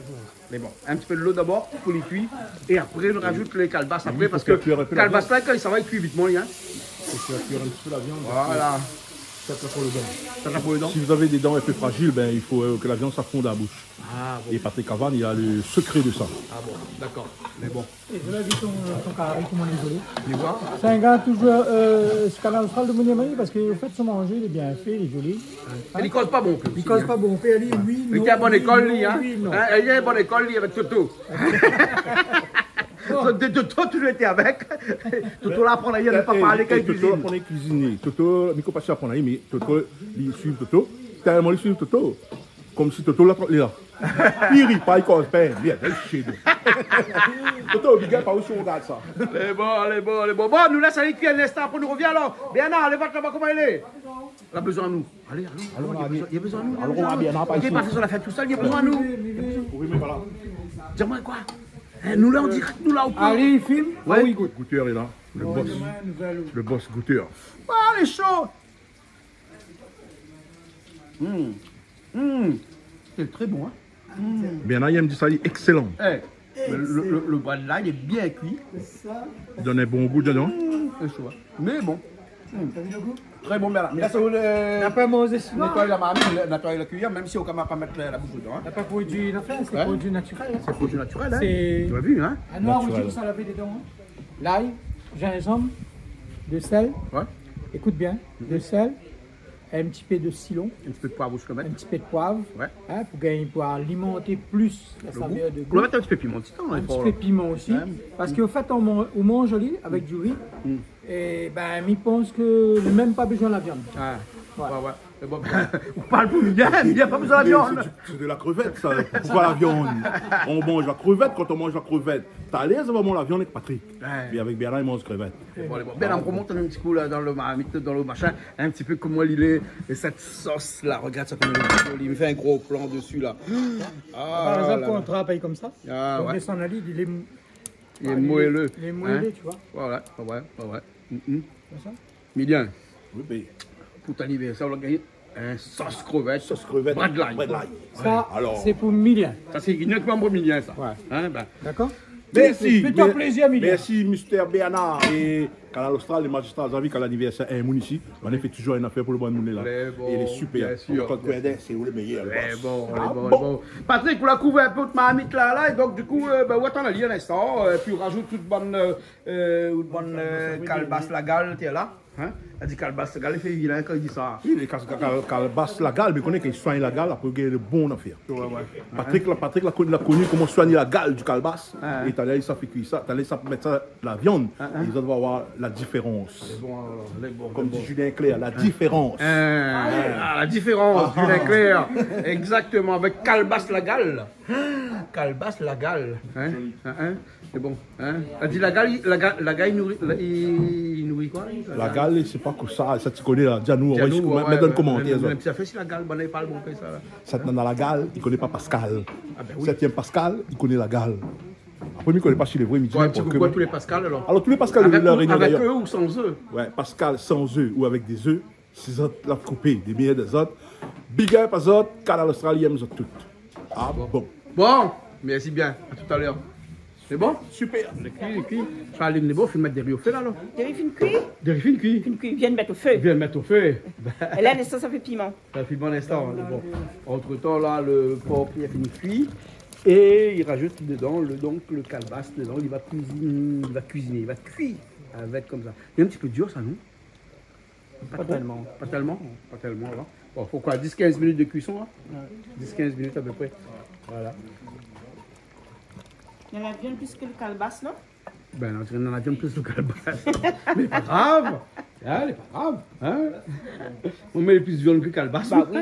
Mais bon, un petit peu de l'eau d'abord pour les cuire. Et après, on rajoute les calebasses après, parce que calebasse là, quand ça va, il cuit vite moins, hein. Cuire un petit peu la viande. Voilà. Ça pour le dent. Ça tape pour les dents. Si vous avez des dents un peu fragiles, ben, il faut que la viande s'affonde à la bouche. Ah bon. Et Patrick Havane, il a le secret de ça. Ah bon, d'accord. Mais bon. Et je l'ai vu ton carré, comment il est joli. Tu vois. C'est un gars toujours ce canal austral de Mouniamani parce que fait son manger, il est bien fait, il est joli. Il cause pas bon. Il cause pas bon. Puis lui, oui, Il non. est à bonne école, lui, hein. Oui, non. Il est à bonne école, lui, avec Toto. Toto, tu l'étais avec. Toto, là, apprend à ne pas parler quand il Toto, cuisine. on est cuisinier. Toto, il ne faut pas apprendre à mais Toto, il suit Toto. Tellement il suit Toto. Comme si Toto là, il est là. Il rit pas, il cause pas. Bien, il est chez nous. Toto, il gagne pas aussi, on regarde ça. Les bons. Bon, nous laisse aller cuire un instant, après nous revient alors. Bien, allez, va là-bas, comment il est. Il a besoin de nous. Allez, il y a besoin de nous. Alors, on va bien, pas Il est pas fait sur la fête tout seul, il y a besoin de nous. Oui, mais voilà. Dis-moi quoi. Nous là, on direct, nous là, au point. Allez, il filme. Ouais. Ah oui, écoute. Goûteur est là. Le boss goûteur. Ah, les chauds. C'est très bon, hein. Bien, là, il me dit ça, il est excellent. Le bras de l'ail est bien cuit. Il donne un bon goût dedans. C'est chaud, hein. Mais bon. Très bon, bien là. Mais là, c'est où On n'a pas mangé ça. nettoyer la marmite, nettoyer la cuillère, même si on ne peut pas mettre la bouche dedans. On Hein. n'a pas produit une affaire, c'est Ouais. produit naturel. Hein. C'est produit naturel, hein. C'est Tu as vu, hein. un noir Naturel. rouge sans laver des dents. Hein. L'ail, gingembre, de sel. Ouais. Écoute bien, de sel, un petit peu de cilon, Un petit peu de poivre, je peux un mettre. petit peu de poivre, Ouais. hein, pour alimenter plus la saveur de On goût. va mettre un petit peu de piment, Un petit peu de piment aussi. Parce qu'au fait, on mange lui avec du riz. Et ben, il pense que même pas besoin de la viande. Ah, Ouais. ouais. C'est bon. On parle pour Miguel, il n'y a pas besoin de la viande. C'est de la crevette, ça. Pourquoi la viande? On mange la crevette quand on mange la crevette. T'as à l'aise vraiment la viande avec Patrick. Ouais. Et avec Bernard, il mange crevette. Bon, Ben, on remonte un petit coup là, dans le marmite, dans le machin, un petit peu comment il est. Et cette sauce là, regarde ça comme il me fait un gros plan dessus là. Par exemple, quand on travaille comme ça, Ah, on ouais. descend la ligne, il est Il est moelleux. Il est moelleux, Hein? tu vois. Voilà, ouais. Comme ça. Oui, Mignon, mais pour ton anniversaire, on a gagné un sauce crevette. sauce crevette. Bras de l'ail. Bras de l'ail. Ça, alors. c'est pour Milien. Ça, c'est uniquement pour Mignon, ça. Ouais. Hein, ben. D'accord? Merci. Fais-toi plaisir, Milien. Merci, Mr. Bernard. Et Canal Austral, les magistrats ont vu qu'à l'anniversaire est mon ici. On a fait toujours une affaire pour le bon monde là. Les bons, Et il est super. bien sûr. Quand Quentin, c'est où le meilleur. Les bon, Ah, les bon. Patrick, vous la couvrez un peu de marmite là, et donc du coup, ben, ouais, t'en as dit un instant, puis on rajoute toute bonne calebasse la gale, t'es là. Hein? Elle dit calebasse la gale, il fait vilain quand il dit ça. Oui, les calebasse la gale, mais on connaît qu'il soigne la gale, après il y a de bonnes affaires. Patrick l'a connu comment soigner la gale du calebasse. Ah. Et t'as l'air, ça fait cuire ça, t'as l'air, ça mettre ça la viande. Et les autres vont voir la différence. Bon, alors, les bons. Comme dit Julien Clerc, la différence. La différence, Julien Clerc. Exactement, avec calebasse la gale. Calebasse la gale. Hein? C'est bon. Hein? Elle dit la gale, il nourrit quoi? La gale, c'est pas que ça tu connais là. Dis-nous, on va mettre dans le commentaire. Même si ça fait si la gale, bon, elle parle bon que ça. Là. Ça dans la gale, il connaît pas Pascal. Ah ben oui. Septième Pascal, il connaît la gale. Après, il ne connaît pas chez les vrais, il me dit Ouais, un petit n'importe coucou à quoi. tous les Pascal alors. Alors, tous les Pascal de la réunion Avec d'ailleurs. eux ou sans eux? Ouais, Pascal sans œufs ou avec des œufs, c'est autres la coupé, des meilleurs des autres. Big up à autres, Canal Australie aime toutes. Ah bon. Bon, merci bien, à tout à l'heure. C'est bon? Super. Les cuits. Charlie, les beaux, il faut mettre des riz au feu là. Des riz fin cuit? Des riz fin cuits. Fin cuit, viens de mettre au feu. Il vient le mettre au feu. Et là, l'instant, ça fait piment. Ça fait bon instant. Bon. Entre temps, là, le porc il a fini cuit. Et il rajoute dedans le calebasse dedans. Il va cuisiner, il va cuire avec comme ça. Il est un petit peu dur ça, non? Pas tellement. Pas tellement, là. Bon, faut quoi? 10-15 minutes de cuisson, là? 10-15 minutes à peu près. Voilà. Il y en a bien plus que le calebasse, non? Ben, on en a bien plus le calebasse. Mais pas grave. Hein, c'est pas grave. Hein? On met plus de viande que le calebasse. Bah oui.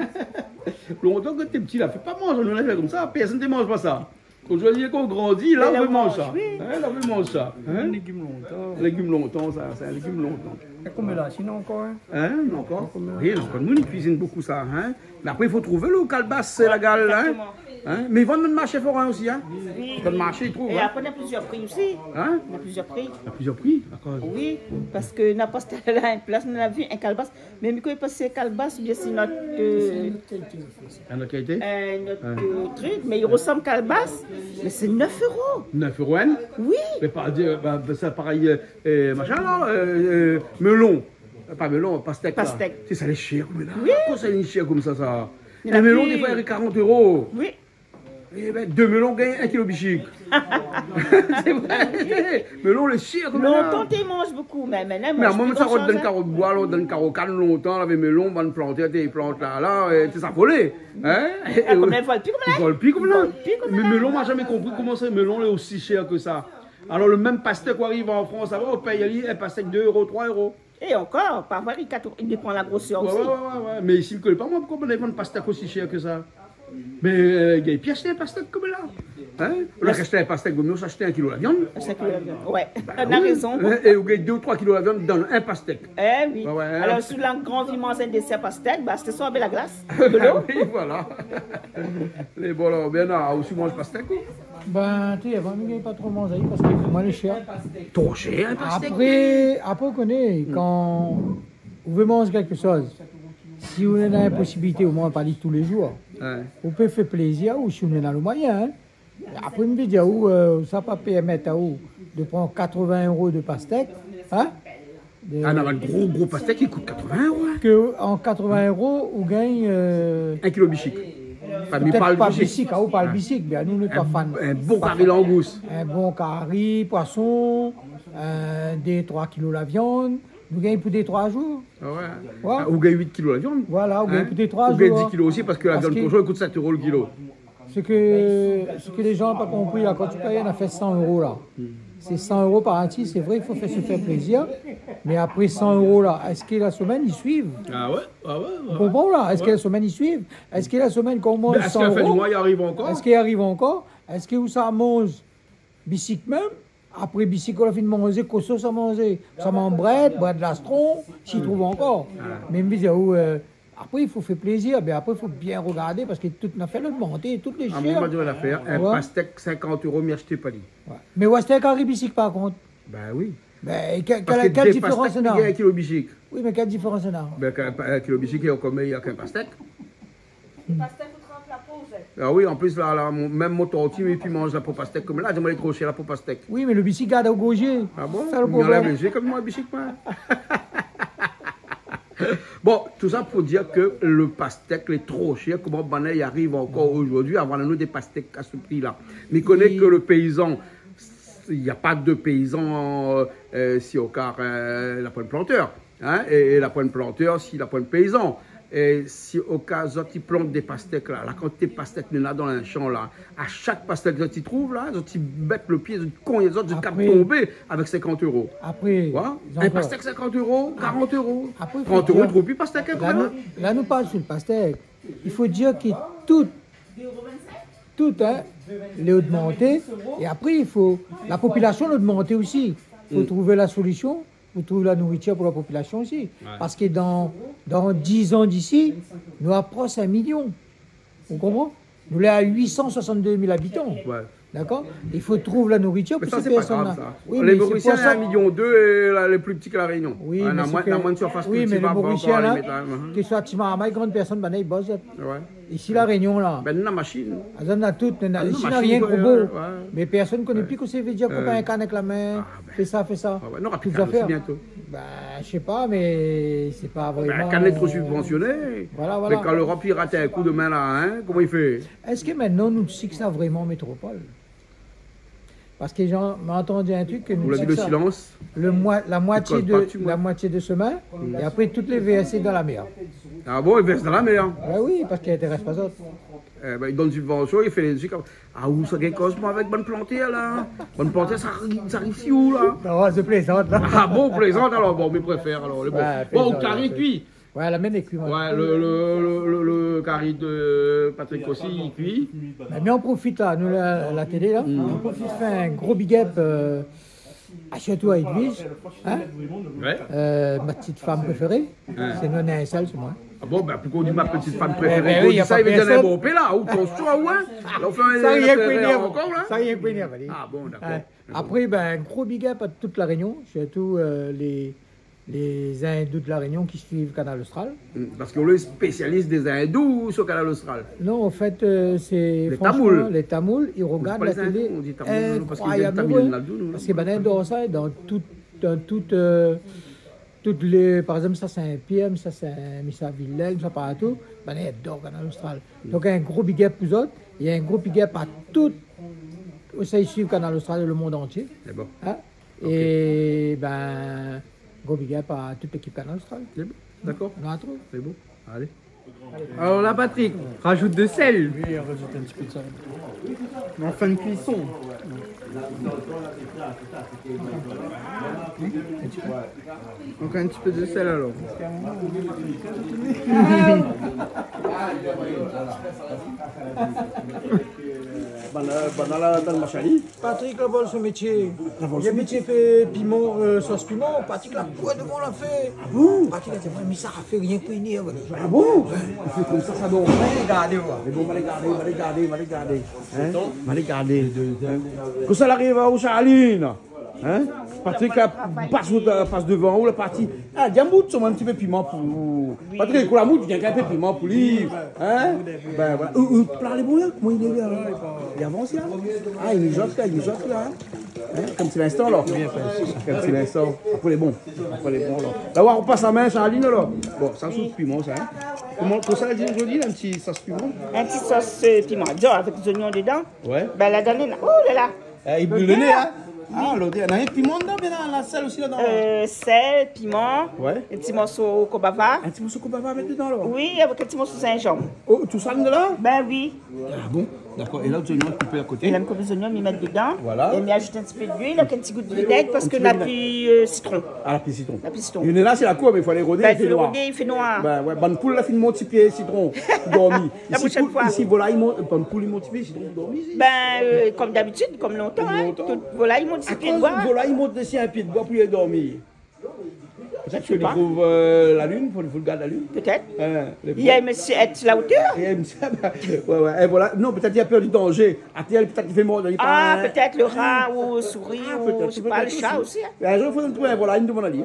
Longtemps que t'es petit, là, fais pas manger, on a fait comme ça. Personne ne mange pas ça. Quand je dis qu'on grandit, là, Mais on là, veut on manger mange, ça. oui. Hein, là, on veut manger ça. Hein? Légumes longtemps, ça, c'est un légume longtemps. Comme là, sinon encore. Hein. Hein, encore? Oui, encore nous, ils cuisinent beaucoup ça. Hein? Mais après, il faut trouver le calebasse, c'est la gale. Hein? Exactement. Hein? Mais ils vendent dans le marché forain aussi. Hein? Oui. Dans le marché, ils trouvent. Et Hein? après, on a plusieurs prix aussi. Hein? On a plusieurs prix. Il y a plusieurs prix. D'accord. Oui, parce que n'importe quelle là, une place, on a vu un calebasse. Mais quand il passe calebasse, bien c'est notre, Un autre qualité? notre truc. Mais il ressemble calebasse. Mais c'est 9 €. 9 euros. Hein? Oui. Mais pas dire, ça pareil, machin là, melon. Pas melon, pastèque. là. Pastèque. C'est ça, les cher, mais là. Oui. Pourquoi ça est cher comme ça? Il y en a Un melon, qui- des fois, il est 40 €. Oui. Eh ben, 2 melons gagnent 1 kilo bichic. C'est vrai. Melon, le cher comme ça. Longtemps, tu manges beaucoup, mais maintenant, Mais à mange moi, plus ça va dans le grand-chose, carreau de bois, dans le carreau canne longtemps, là, avec melon, on va planter des plantes là, et c'est ça volé. Hein? Ah, comme elle vole plus comme Ils là. volent plus comme là. Ils volent plus comme Mais là. melon, moi, jamais compris comment ça, melon est aussi cher que ça. Alors, le même pastèque qui arrive en France, ça va, on paye un pastèque 2 €, 3 €. Et encore, parfois, il dépend de la grosseur Ouais, aussi. ouais. Mais ici, je ne connais pas, moi, pourquoi on a un pastèque aussi cher que ça. Mais il y a puis acheter un pastèque comme là. Hein? On a acheté un pastèque, on a acheté 1 kilo de viande. C'est que, ouais, on a raison. Et on gagne 2 ou 3 kilos de viande dans un pastèque. Eh oui. Ouais, ouais. Alors, sur la grande vie, manger un dessert pastèque, bah, c'était soit avec la glace, de l'eau. Oui, voilà. Les bon, alors, Bernard, aussi mange pastèque. Ben, tu sais, avant, il n'y pas trop manger parce que moi, les cher. Trop cher, un pastèque. Après, on connaît, quand vous voulez manger quelque chose, si vous avez la possibilité, au moins, pas dire tous les jours, Ouais. vous pouvez faire plaisir ou si vous avez le moyen. Hein. Après, une vidéo, ça ne peut pas permettre à vous de prendre 80 € de pastèque. Hein? On a un gros pastèque qui coûte 80 €. Hein. Que en 80 €, vous gagnez. 1 kilo bichic. Peut-être pas le bicycle, ou pas le bicycle, mais nous, nous pas fans. Un bon carré langouste. Un bon curry, poisson, des 3 kilos la viande. Vous gagnez pour des 3 jours. Ah ouais. Ouais. Ah, vous gagnez 8 kilos la viande. Voilà, vous gagnez pour des 3 Vous gagnez jours. 10 kilos aussi parce que la Parce viande que- cochon elle coûte 7 € le kilo. Ce que les gens n'ont pas compris, là, quand tu payes, on a fait 100 € là. C'est 100 € par artiste, c'est vrai, il faut se faire plaisir. Mais après 100 € là, est-ce que la semaine ils suivent? Ah ouais. Vous comprenez là? Est-ce que la semaine ils suivent? Est-ce que la semaine qu'on mange Est-ce 100 qu'à la fin du €? mois, il arrive encore? Est-ce qu'il arrive encore? Est-ce que ça mange bicycle même? Après bicycle, on a fini de manger, quoi ça manger? Ça mange bread de l'astron, s'il trouve encore. Mais me dire, après il faut faire plaisir, mais après il faut bien regarder parce que tout n'a fait le monter, toutes les À un chères. moment donné, l'affaire, un Ouais. pastèque 50 €, m'y acheter pas dit. Ouais. Mais où est-ce qu'il y a un bicycle par contre? Ben oui. Mais Parce que quelle des différence pastèques, il y a? il y a 1 kilo bichic. Oui, mais quelle différence il y a? Ben, un kilo bichic, il y a encore meilleur qu'un pastèque. Pastèque ou trempe la pause. Ah oui, en plus, là, même mon tortille, et puis mange la peau pastèque comme là, j'aimerais trop cher la peau pastèque. Oui, mais le bicycle garde au gauger. Ah bon? C'est le Il y en a problème. léger comme moi, bichic, moi. Bon, tout ça pour dire que le pastèque est trop cher. Comment Banet y arrive encore aujourd'hui à vendre nous des pastèques à ce prix-là? Mais connaît que le paysan, il n'y a pas de paysan si au car la pointe planteur. Hein? Et la pointe planteur, si la pointe paysan. Et si au cas où tu plantes des pastèques là, la quantité de pastèques qu'il y en a dans un champ là, à chaque pastèque que tu trouves là, tu bêtes le pied, les autres, tu capes Après- tomber avec 50 €. Après, Voilà. ils ont Un encore- pastèque 50 €, 40 €. Après, il faut 30 €, dire- il trouve plus pastèque hein, Là, comme ça. là, nous parlons sur le pastèque. Il faut dire que tout hein, les augmenté. Et après, il faut. La population l'a augmenté aussi. Il faut trouver la solution. Il faut trouver la nourriture pour la population aussi. Parce que dans 10 ans d'ici, nous approchons 1 million. Vous comprenez? Nous sommes à 862 000 habitants. Ouais. D'accord? Il faut trouver la nourriture Mais pour ça, ces c'est pas grave, personnes-là. ça. Oui, Les mais c'est Mauriciens, pour c'est ça- 1,2 million et là, les plus petits que la Réunion. Oui, On mais a c'est moins, que- la moins de surface oui, mais les cultivable encore Mauriciens, à là, les mettre, hein. que soit Timama, grande personne, ben, ils bossent. Ouais. Ici, la Réunion, là. Ben, la machine. On a tout, ici, non, il n'y a machine, rien de ouais, beau. ouais. Mais personne ne connaît plus que ça veut dire qu'on un canne avec la main, fais ça, fais ça. Ah ouais, non, Toutes rapide, aussi affaires. bientôt. Ben, je sais pas, mais c'est pas vraiment. Ben, quand est trop subventionné. Voilà, Mais voilà. quand l'Europe il rate un coup de main là, hein, comment il fait? Est-ce que maintenant nous que ça vraiment métropole? Parce que les gens m'ont entendu un truc que nous Vous l'avez que le ça. silence. La moitié colle de pas dessus, moi. la moitié de semaine et après toutes les versées dans la mer. Ah bon, il verse dans la mer. Ben oui, parce qu'il intéresse pas autres. Eh ben, il donne subvention, il fait les trucs. Ah, où ça gagne cause avec bonne plantée là? Bonne plantée, ça arrive ici où là? Non, je plaisante là. Ah bon, plaisante alors, bon, mais préfère alors. Bon, Ouais, bon plaisante, carré ouais. cuit. Ouais, la même est cuite. Ouais, le carré de Patrick aussi, il cuit. Mais on profite là, nous la télé là, on profite de faire un gros big up à Château à Edwige, hein? Ouais. Ma petite femme préférée, c'est Nona Insel, c'est moi. Ah bon, ben pourquoi on dit ma petite femme ben préférée? oui, On y a dit ça, pas il veut dire un personne. bon paix là, ou qu'on soit, ouais. Là, on fait un Ça rien que affaire dire, encore là. ça rien que dire, allez. Ah bon, d'accord. Ouais. Après, ben, un gros big up à toute la Réunion, surtout les hindous de la Réunion qui suivent Canal Austral. Parce qu'on est spécialiste des hindous sur Canal Austral. Non, en fait, c'est Les franchement, Tamouls. les Tamouls, ils regardent pas la les hindous, télé on dit Tamouls, parce qu'ils viennent incroyablement. Tamil Nadu, nous. Parce que ben, dans ça, dans toute toutes les, par exemple, ça c'est un PM, ça c'est un Missa Villel, ça partout, ben il y a d'autres Canal Austral. Donc un gros big up pour eux autres, il y a un gros big up à tout, aussi suivre Canal Austral le monde entier. C'est bon. Hein? Et ben, gros big up à toute l'équipe Canal Austral. C'est bon. D'accord. On a trop. C'est bon. Allez. Alors là, Patrick, rajoute de sel. Oui, on rajoute un petit peu de sel. En fin de cuisson. Donc un petit peu de sel alors. Patrick là vol son métier. Il y a métier fait piment, sauce piment. Patrick là, quoi de bon l'a fait. Patrick là, c'est vrai, mais ça a fait rien que une heure. Ah bon? C'est comme ça doit. On va les garder, mais bon, on va les garder, on va les garder, on va les garder. Hein? On va les garder. Quand ça arrive à Charline, hein? Patrick là, passe devant, ou la partie. Ah, Diambout, c'est un petit peu piment pour. Patrick, pour la mouche, il y a un peu piment pour lui. Hein? Ben voilà. Plein les bons là, comment il est là? Il avance là? Ah, il est jotte là, Hein? Comme c'est l'instant là. Comme c'est l'instant. Après les bons. Après les bons là. Là, on passe la main sur la ligne là. Bon, ça sauce piment ça. Hein? Comment ça dit aujourd'hui, un petit sauce piment? Un petit sauce piment, genre avec des oignons dedans. Ouais. Ben la dernière, oh là là. Il brûle le nez, hein? Ah, l'autre, il y a un piment dedans, bien dans la salle aussi là-dedans. Sel, piment, Ouais. un petit morceau kobava. Un petit morceau qu'on va mettre dedans là. Oui, avec un petit morceau Saint-Jean. Oh, tout ça de là? Ben oui. Ah bon? D'accord. Et là, les oignons coupés à côté. Il aime que les oignons, m'y mettre dedans. Voilà. Et m'y ajouter un petit peu d'huile, avec un petit goût de vinaigre, parce Un que petit n'a peu de plus citron. Ah, la piste citron. La piste citron. Il est là, c'est la cour, mais il faut aller rôder, Ben, il fait il fait noir. rôder, il fait noir. Ben ouais, bonne poule, là, fait mon petit pied citron, dormi. La prochaine fois. Ici, volaille, bonne poule, mon petit pied citron, dormi ici. Ben, comme d'habitude, comme longtemps, hein. Toute volaille, mon petit pied de bois. Volaille, monte ici un pied de bois pour y dormir. Peut-être que tu pas. trouves la lune, il faut le garder la lune. Peut-être. Les Il y a monsieur être sur la hauteur. Et elle me dit, ouais, ouais, et voilà. Non, peut-être il a peur du danger. Attel, peut-être qu'il fait mort. Ah, peut-être le rat ou la souris ou peut-être, je sais pas, le chat aussi. Hein. Un jour, il faut nous trouver un volaille de mon allié.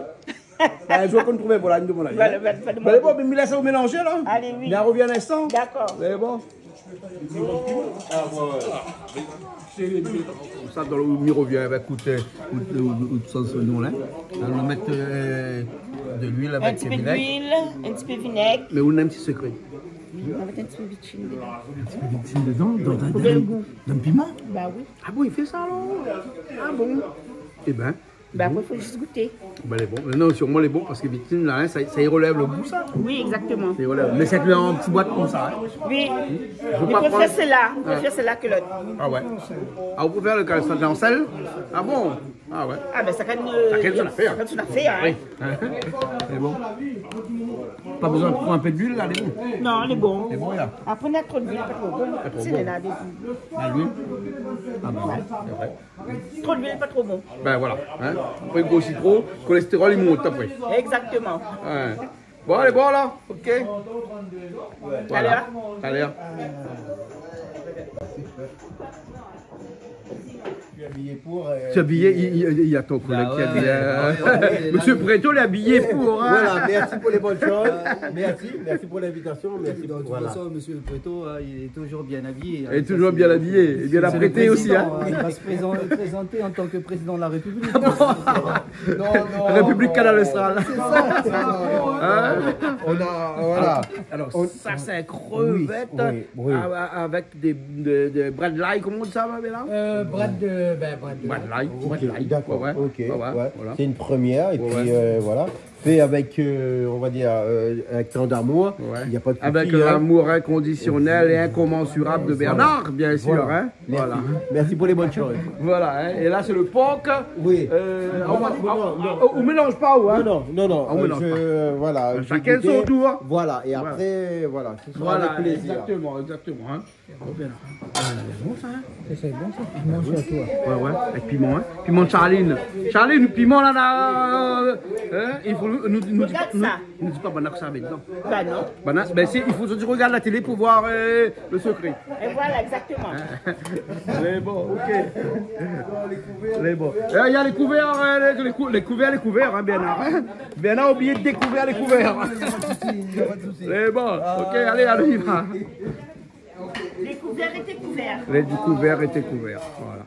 Un jour, qu'on trouve un volaille de mon allié. Ben, Mais bon, mais me laisse vous mélanger là. Allez, oui. Il revient un instant. D'accord. Mais bon. Comme ça, dans le revient avec ce nom-là. On va mettre de l'huile Un avec petit peu vinaigre. d'huile, un petit peu de vinaigre. Mais on a un petit secret. Avec un petit peu de vitine dedans. Un petit peu dedans, dans le piment. Bah oui. Ah bon, il fait ça alors? Ah bon? Eh ben. Ben après, il faut juste goûter. Ben, les bons. Non, sûrement les bons, parce que vitine, là, hein, ça y relève le goût, ça. Oui, exactement. Ça y relève. Mais c'est en petite boîte comme ça. Hein. Oui. Faut Il pas préfère prendre- celle-là. Il préfère celle-là que l'autre. Ah ouais. Ah, vous pouvez faire le calçat dans sel? Ah bon? Ah ouais. Ah ben ça quand Ça fait son affaire. Ça fait son affaire, hein. Oui. C'est bon. Pas besoin de prendre un peu d'huile, là, les bons. Non, les bons. C'est bon, là. Après, on a trop d'huile, pas trop bon. trop C'est bon. là, des Ah, l'huile. Ah ben ouais, c'est vrai. trop d'huile, pas trop bon. Ben voilà. Hein. Après, il grossit trop, le cholestérol, il monte après. Exactement. Ouais. Bon, allez, bon, là. OK. Voilà. Allez. Tu es habillé, il y a ton collègue qui est habillé. Monsieur Préto, il est habillé pour. Hein. Voilà, merci pour les bonnes choses. Merci pour l'invitation. Merci. De toute Voilà. façon, monsieur Préto, il est toujours bien habillé. Il est toujours bien habillé et bien C'est le apprêté aussi. Hein. président, il va se présenter en tant que président de la République. République Canal Austral. Hein? On a, voilà. Alors, ça, c'est crevette oui. avec des bras de l'ail, comment on dit ça, là? Brad de. Ben, Bras de l'ail. Bras de l'ail. D'accord, Ouais, ok. ouais, ouais. voilà. C'est une première, et Ouais, puis voilà. Fait avec, on va dire, avec tant d'amour. Ouais. Il n'y a pas de souci, Avec hein. l'amour inconditionnel et incommensurable de Bernard, bien sûr. Voilà. Hein? Merci. Voilà. Merci pour les bonnes choses. Voilà. Hein? Et là, c'est le porc. Oui. On mélange pas, ou hein? Non. On mélange voilà. j'ai Chacun goûté. son tour. Voilà, et après, voilà, ce sera Voilà, avec plaisir. exactement. Hein? Oh, Bernard. C'est bon, ça, hein? C'est bon ça, piment sur toi. Ouais, avec piment, hein. Piment de Charline. Charline, le piment là, hein? Il faut nous dis pas Banac ça dedans. Bah non. Banac, ben si, il faut que tu regardes la télé pour voir le secret. Et voilà, exactement. Les bons, ok. Les bons. Il y a les couverts, les couverts, hein, Bernard. Hein? Bernard a oublié de découvrir les couverts. Les bons, ok, allez, on y va. Les couverts étaient couverts. Les couverts étaient couverts, voilà.